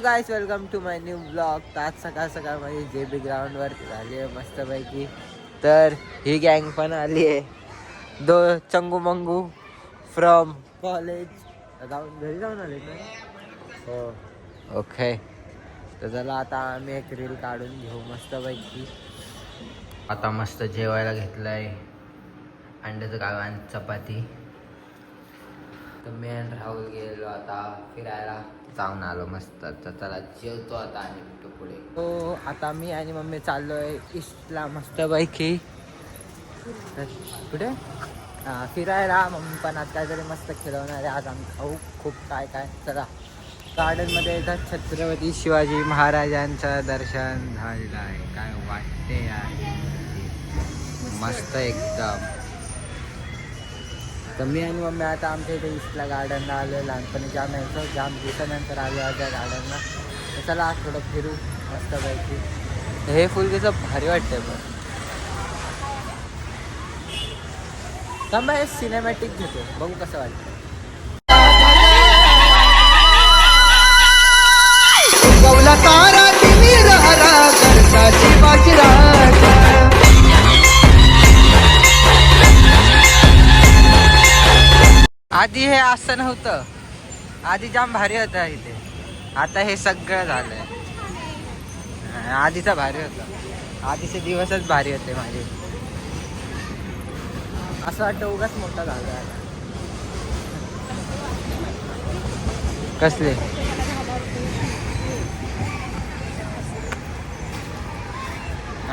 Guys welcome to my new blog. आज सकाळ सकाळ माझी जे बी ग्राउंडवरती झाली आहे मस्तपैकी. तर ही गँग पण आली आहे. चंगू मंगू फ्रॉम कॉलेज घरी जाऊन आले ना. हो ओके. तर चला आता आम्ही एक रील काढून घेऊ मस्तपैकी. आता मस्त जेवायला घेतलं आहे अंड्याचं कालवण चपाती. तर मी आणि राहुल गेलो आता फिरायला जाऊन आलो मस्त. तर चला जेवतो आता आणि भेटू पुढे. हो आता मी आणि मम्मी चाललो आहे ईस्टला मस्तपैकी. कुठे फिरायला. मम्मी पण आज काहीतरी मस्त खेळवणार आहे. आज आम्ही खाऊ खूप काय काय. चला गार्डनमध्ये येतात. छत्रपती शिवाजी महाराजांचं दर्शन झालेलं आहे. काय वाटते यार मस्त एकदम. तर मी आणि मम्मी आता आमच्या इथे ईस्टला गार्डनला आलो. लहानपणी जाम यायचो. जाम दिवसानंतर आलो आज या गार्डनला. तर चला आज थोडं फिरू मस्तपैकी. हे फुल कसं भारी वाटतंय. पण थांबा हे सिनेमॅटिक घेतो बघू कसं वाटतं. आधी हे असं नव्हतं. आधी जाम भारी होतं इथे. आता हे सगळं झालंय. आधीचा भारी होता. आधीचे दिवसच भारी होते माझे. असं वाटतं उगाच मोठा झाला. कसले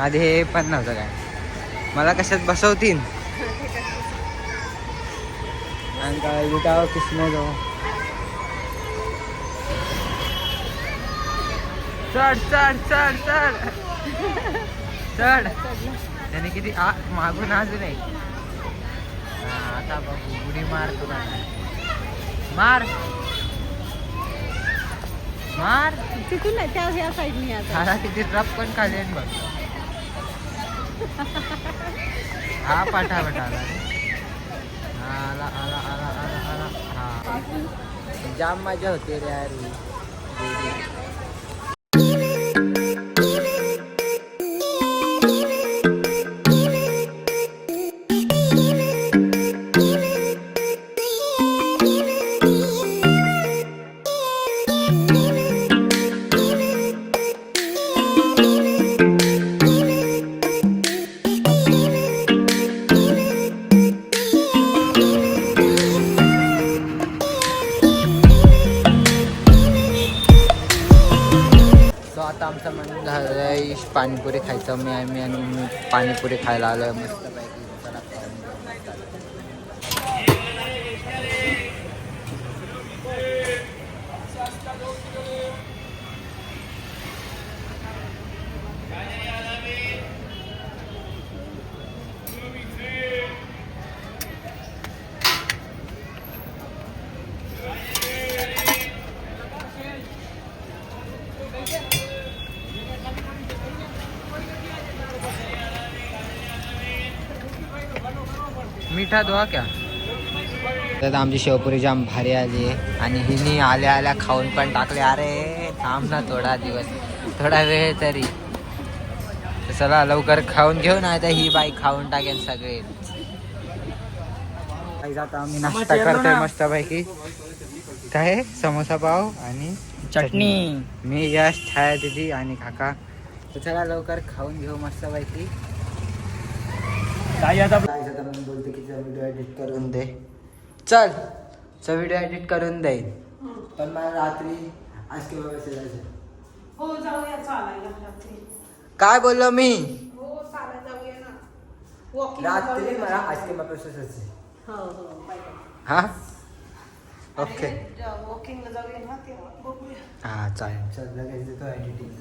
आधी हे पण नव्हतं काय. मला कशात बसवतील आणि काय विटावर किसने दो. चढ चढ चढ चढ चढ. त्याने किती मागून अजून एक. आता बघू उडी मार तुला. मार मार तिथून त्या ह्या साईडनी आता किती ट्रप पण खाली बघ. हा पाठा आला आला आला आला आला आला. हा जाम मजा होते रे यार. आता आमचं मन झालंय पाणीपुरी खायचं. मी आणि पाणीपुरी खायला आलोय मस्त पैकी. मीठा दो क्या. तर आमची शेवपुरी जाम भारी आली आहे आणि हिनी आल्या आल्या खाऊन पण टाकले. अरे थांब ना थोडा दिवस थोडा वेळ तरी. तर चला लवकर खाऊन घेऊ ना. आता ही बाई खाऊन टाकेल सगळे. आता आम्ही नाश्ता करतोय मस्त पैकी. काय समोसा पाव आणि चटणी. मी यश छाया दिदी आणि काका. तर चला लवकर खाऊन घेऊ मस्त पैकी. बोलते की व्हिडिओ एडिट करून दे. चल व्हिडिओ एडिट करून दे. पण मला रात्री आज किंवा हो जाऊया चालायला रात्री. काय बोललो मी. हो चालायला जाऊया ना. वॉकिंग रात्री मला आज किंवा प्रोसेस. हो हो हा ओके. वॉकिंगला जाऊया ना तेव्हा बघूया. हा चालेल. चल लगेच देतो एडिटिंग.